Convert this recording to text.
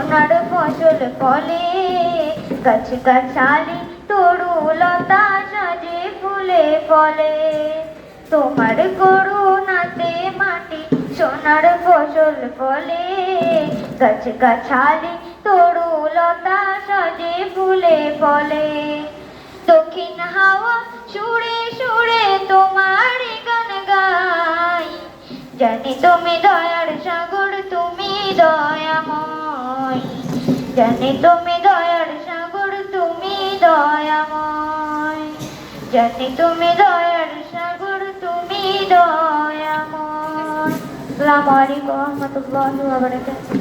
সোনার ফসল ফলে, গাছ গাছালি তরুলতা সাজে ফুলে ফলে। তোমার করুণাতে মাটি সোনার ফসল ফলে, গাছ গাছালি তরুলতা সাজে ফুলে ফলে। দক্ষিণ হাওয়া সুরে সুরে তোমার গান গাই, জানি তুমি দয়ার সাগর, তুমি দয়াময়। জানি তুমি দয়ার সাগর, তুমি দয়াময়। জানি তুমি দয়ার সাগর, তুমি দয়াময়। আসসালামু আলাইকুম ওয়া রাহমাতুল্লাহি ওয়া বারাকাতুহু।